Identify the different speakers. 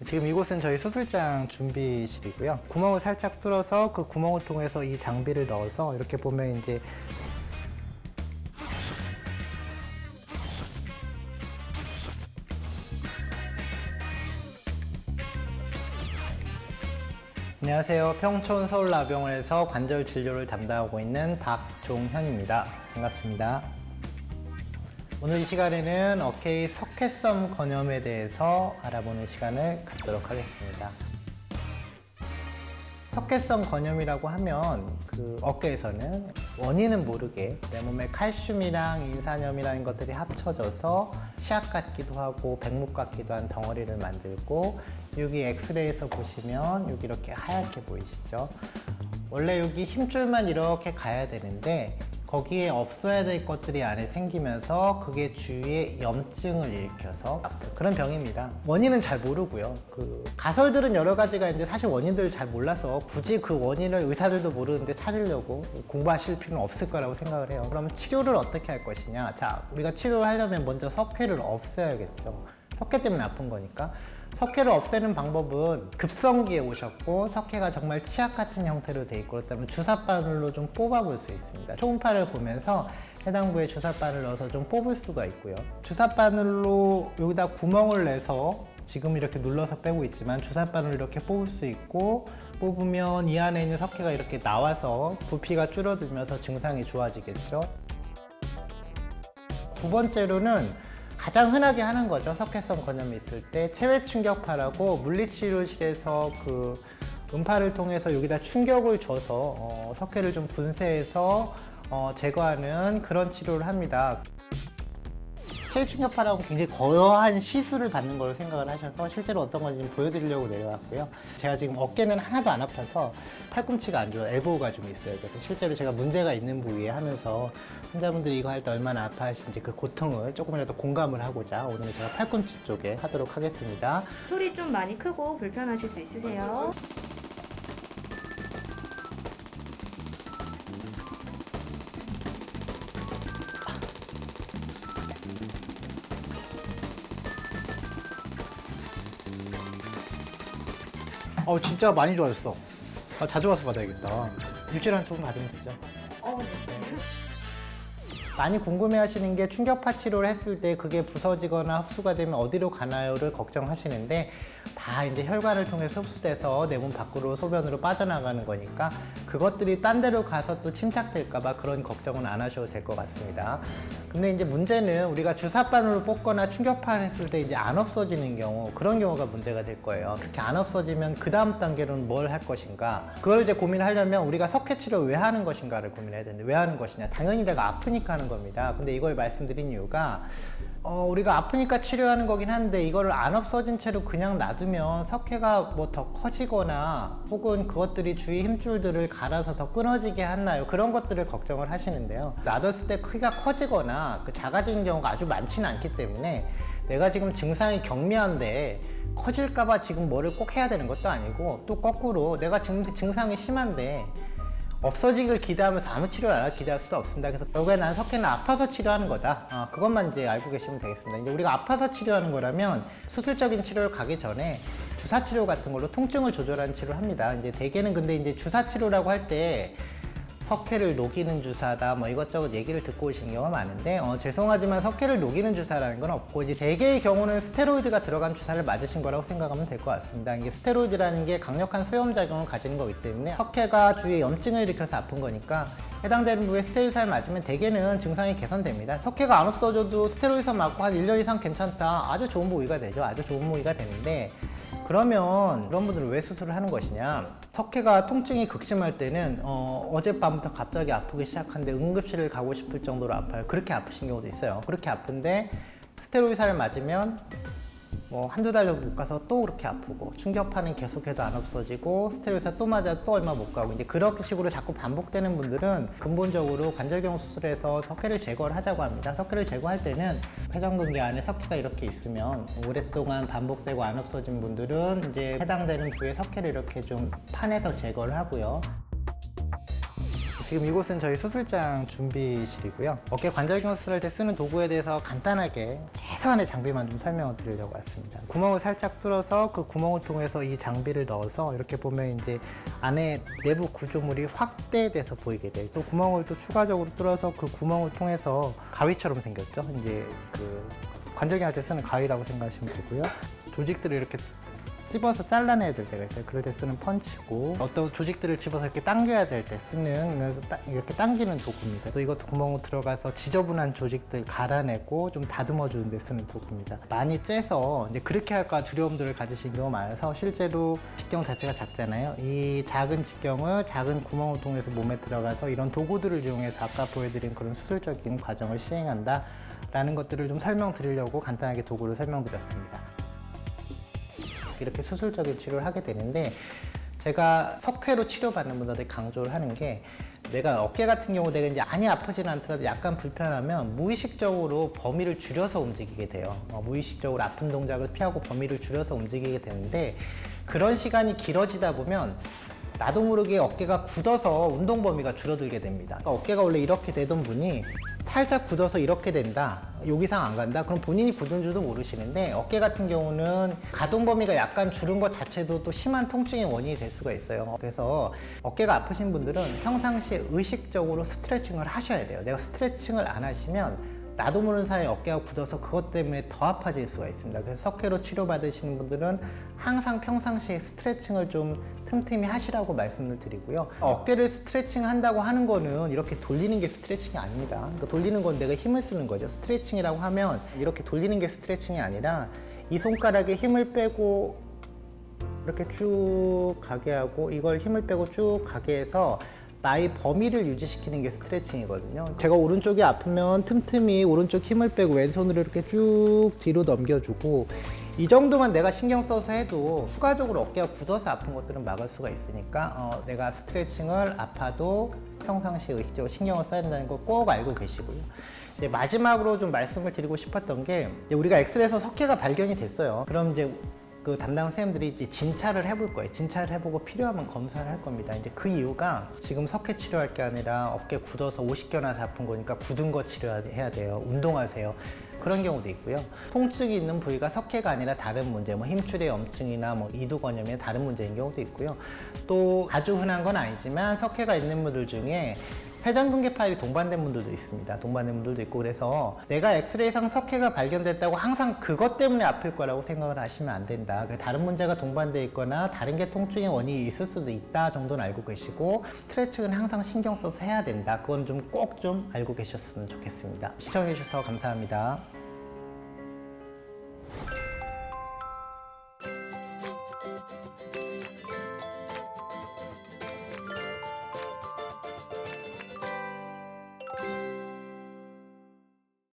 Speaker 1: 지금 이곳은 저희 수술장 준비실이고요. 구멍을 살짝 뚫어서 그 구멍을 통해서 이 장비를 넣어서 이렇게 보면 이제 안녕하세요. 평촌 서울나병원에서 관절 진료를 담당하고 있는 박종현입니다. 반갑습니다. 오늘 이 시간에는 어깨의 석회성 건염에 대해서 알아보는 시간을 갖도록 하겠습니다. 석회성 건염이라고 하면 그 어깨에서는 원인은 모르게 내 몸에 칼슘이랑 인산염이라는 것들이 합쳐져서 치약 같기도 하고 백목 같기도 한 덩어리를 만들고, 여기 엑스레이에서 보시면 여기 이렇게 하얗게 보이시죠? 원래 여기 힘줄만 이렇게 가야 되는데 거기에 없어야 될 것들이 안에 생기면서 그게 주위에 염증을 일으켜서 그런 병입니다. 원인은 잘 모르고요. 가설들은 여러 가지가 있는데 사실 원인들을 잘 몰라서 굳이 그 원인을 의사들도 모르는데 찾으려고 공부하실 필요는 없을 거라고 생각을 해요. 그럼 치료를 어떻게 할 것이냐? 자, 우리가 치료를 하려면 먼저 석회를 없애야겠죠. 석회 때문에 아픈 거니까. 석회를 없애는 방법은 급성기에 오셨고 석회가 정말 치약 같은 형태로 돼 있고 그렇다면 주사바늘로 좀 뽑아볼 수 있습니다. 초음파를 보면서 해당 부위에 주사바늘 넣어서 좀 뽑을 수가 있고요. 주사바늘로 여기다 구멍을 내서 지금 이렇게 눌러서 빼고 있지만 주사바늘로 이렇게 뽑을 수 있고, 뽑으면 이 안에 있는 석회가 이렇게 나와서 부피가 줄어들면서 증상이 좋아지겠죠. 두 번째로는 가장 흔하게 하는 거죠. 석회성 건염이 있을 때 체외 충격파라고 물리치료실에서 그 음파를 통해서 여기다 충격을 줘서 석회를 좀 분쇄해서 제거하는 그런 치료를 합니다. 체외 충격파라고 굉장히 거대한 시술을 받는 걸로 생각을 하셔서 실제로 어떤 건지 좀 보여드리려고 내려왔고요. 제가 지금 어깨는 하나도 안 아파서 팔꿈치가 안 좋아요. 엘보가 좀 있어요. 그래서 실제로 제가 문제가 있는 부위에 하면서 환자분들이 이거 할 때 얼마나 아파하시는지 그 고통을 조금이라도 공감을 하고자 오늘 제가 팔꿈치 쪽에 하도록 하겠습니다.
Speaker 2: 소리 좀 많이 크고 불편하실 수 있으세요?
Speaker 1: 진짜 많이 좋아졌어. 자주 와서 받아야겠다. 일주일에 한 조금 받으면 되죠.
Speaker 2: 네.
Speaker 1: 많이 궁금해 하시는 게 충격파 치료를 했을 때 그게 부서지거나 흡수가 되면 어디로 가나요를 걱정하시는데, 다 이제 혈관을 통해서 흡수돼서 내 몸 밖으로 소변으로 빠져나가는 거니까 그것들이 딴 데로 가서 또 침착될까봐 그런 걱정은 안 하셔도 될 것 같습니다. 근데 이제 문제는 우리가 주사바늘로 뽑거나 충격파를 했을 때 이제 안 없어지는 경우, 그런 경우가 문제가 될 거예요. 그렇게 안 없어지면 그 다음 단계로는 뭘 할 것인가, 그걸 이제 고민하려면 우리가 석회 치료를 왜 하는 것인가를 고민해야 되는데, 왜 하는 것이냐? 당연히 내가 아프니까 하는 겁니다. 근데 이걸 말씀드린 이유가 우리가 아프니까 치료하는 거긴 한데 이거를 안 없어진 채로 그냥 놔두면 석회가 뭐 더 커지거나 혹은 그것들이 주위 힘줄들을 갈아서 더 끊어지게 하나요? 그런 것들을 걱정을 하시는데요. 놔뒀을 때 크기가 커지거나 작아지는 경우가 아주 많지는 않기 때문에 내가 지금 증상이 경미한데 커질까봐 지금 뭐를 꼭 해야 되는 것도 아니고, 또 거꾸로 내가 지금 증상이 심한데 없어지길 기대하면서 아무 치료를 안 할 기대할 수도 없습니다. 그래서 결국에 난 석회는 아파서 치료하는 거다. 그것만 이제 알고 계시면 되겠습니다. 이제 우리가 아파서 치료하는 거라면 수술적인 치료를 가기 전에 주사 치료 같은 걸로 통증을 조절하는 치료를 합니다. 이제 대개는 근데 이제 주사 치료라고 할 때 석회를 녹이는 주사다 뭐 이것저것 얘기를 듣고 오시는 경우가 많은데 죄송하지만 석회를 녹이는 주사라는 건 없고, 이제 대개의 경우는 스테로이드가 들어간 주사를 맞으신 거라고 생각하면 될 것 같습니다. 이게 스테로이드라는 게 강력한 수용작용을 가지는 거기 때문에 석회가 주위에 염증을 일으켜서 아픈 거니까 해당되는 부위에 스테로이드를 맞으면 대개는 증상이 개선됩니다. 석회가 안 없어져도 스테로이드 맞고 한 1년 이상 괜찮다, 아주 좋은 부위가 되죠. 아주 좋은 부위가 되는데, 그러면 그런 분들은 왜 수술을 하는 것이냐? 석회가 통증이 극심할 때는 어젯밤부터 갑자기 아프기 시작하는데 응급실을 가고 싶을 정도로 아파요. 그렇게 아프신 경우도 있어요. 그렇게 아픈데 스테로이드를 맞으면 뭐 한두 달 정도 못 가서 또 그렇게 아프고, 충격파는 계속해도 안 없어지고 스테로이드 또 맞아 또 얼마 못 가고, 이제 그런 식으로 자꾸 반복되는 분들은 근본적으로 관절경 수술에서 석회를 제거를 하자고 합니다. 석회를 제거할 때는 회전근개 안에 석회가 이렇게 있으면 오랫동안 반복되고 안 없어진 분들은 이제 해당되는 부위에 석회를 이렇게 좀 파내서 제거를 하고요. 지금 이곳은 저희 수술장 준비실이고요. 어깨 관절경 수술할 때 쓰는 도구에 대해서 간단하게 최소한의 장비만 좀 설명을 드리려고 왔습니다. 구멍을 살짝 뚫어서 그 구멍을 통해서 이 장비를 넣어서 이렇게 보면 이제 안에 내부 구조물이 확대돼서 보이게 돼요. 또 구멍을 또 추가적으로 뚫어서 그 구멍을 통해서 가위처럼 생겼죠. 이제 그 관절경 할 때 쓰는 가위라고 생각하시면 되고요. 조직들을 이렇게 집어서 잘라내야 될 때가 있어요. 그럴 때 쓰는 펀치고, 어떤 조직들을 집어서 이렇게 당겨야 될 때 쓰는 이렇게 당기는 도구입니다. 또 이것도 구멍으로 들어가서 지저분한 조직들 갈아내고 좀 다듬어 주는 데 쓰는 도구입니다. 많이 째서 이제 그렇게 할까 두려움들을 가지신 경우가 많아서 실제로 직경 자체가 작잖아요. 이 작은 직경을 작은 구멍을 통해서 몸에 들어가서 이런 도구들을 이용해서 아까 보여드린 그런 수술적인 과정을 시행한다 라는 것들을 좀 설명드리려고 간단하게 도구를 설명드렸습니다. 이렇게 수술적인 치료를 하게 되는데, 제가 석회로 치료받는 분들한테 강조를 하는 게, 내가 어깨 같은 경우 내가 이제 많이 아프지는 않더라도 약간 불편하면 무의식적으로 범위를 줄여서 움직이게 돼요. 무의식적으로 아픈 동작을 피하고 범위를 줄여서 움직이게 되는데, 그런 시간이 길어지다 보면 나도 모르게 어깨가 굳어서 운동 범위가 줄어들게 됩니다. 그러니까 어깨가 원래 이렇게 되던 분이 살짝 굳어서 이렇게 된다, 여기상 안 간다, 그럼 본인이 굳은 줄도 모르시는데, 어깨 같은 경우는 가동 범위가 약간 줄은 것 자체도 또 심한 통증의 원인이 될 수가 있어요. 그래서 어깨가 아프신 분들은 평상시에 의식적으로 스트레칭을 하셔야 돼요. 내가 스트레칭을 안 하시면 나도 모르는 사이에 어깨가 굳어서 그것 때문에 더 아파질 수가 있습니다. 그래서 석회로 치료받으시는 분들은 항상 평상시에 스트레칭을 좀 틈틈이 하시라고 말씀을 드리고요. 어깨를 스트레칭 한다고 하는 거는 이렇게 돌리는 게 스트레칭이 아닙니다. 그러니까 돌리는 건 내가 힘을 쓰는 거죠. 스트레칭이라고 하면 이렇게 돌리는 게 스트레칭이 아니라 이 손가락에 힘을 빼고 이렇게 쭉 가게 하고, 이걸 힘을 빼고 쭉 가게 해서 나의 범위를 유지시키는 게 스트레칭이거든요. 제가 오른쪽이 아프면 틈틈이 오른쪽 힘을 빼고 왼손으로 이렇게 쭉 뒤로 넘겨주고, 이 정도만 내가 신경 써서 해도 추가적으로 어깨가 굳어서 아픈 것들은 막을 수가 있으니까 내가 스트레칭을 아파도 평상시에 의식적으로 신경을 써야 된다는 거 꼭 알고 계시고요. 이제 마지막으로 좀 말씀을 드리고 싶었던 게, 이제 우리가 엑스레이에서 석회가 발견이 됐어요. 그럼 이제 그 담당 선생님들이 이제 진찰을 해볼 거예요. 진찰을 해보고 필요하면 검사를 할 겁니다. 이제 그 이유가, 지금 석회 치료할 게 아니라 어깨 굳어서 50개 나서 아픈 거니까 굳은 거 치료해야 돼요. 운동하세요. 그런 경우도 있고요. 통증이 있는 부위가 석회가 아니라 다른 문제, 뭐 힘줄의 염증이나 뭐 이두건염의 다른 문제인 경우도 있고요. 또 아주 흔한 건 아니지만 석회가 있는 분들 중에 회전근개 파열이 동반된 분들도 있습니다. 동반된 분들도 있고, 그래서 내가 엑스레이상 석회가 발견됐다고 항상 그것 때문에 아플 거라고 생각을 하시면 안 된다. 다른 문제가 동반돼 있거나 다른 게 통증의 원인이 있을 수도 있다 정도는 알고 계시고, 스트레칭은 항상 신경 써서 해야 된다. 그건 좀 꼭 좀 알고 계셨으면 좋겠습니다. 시청해 주셔서 감사합니다.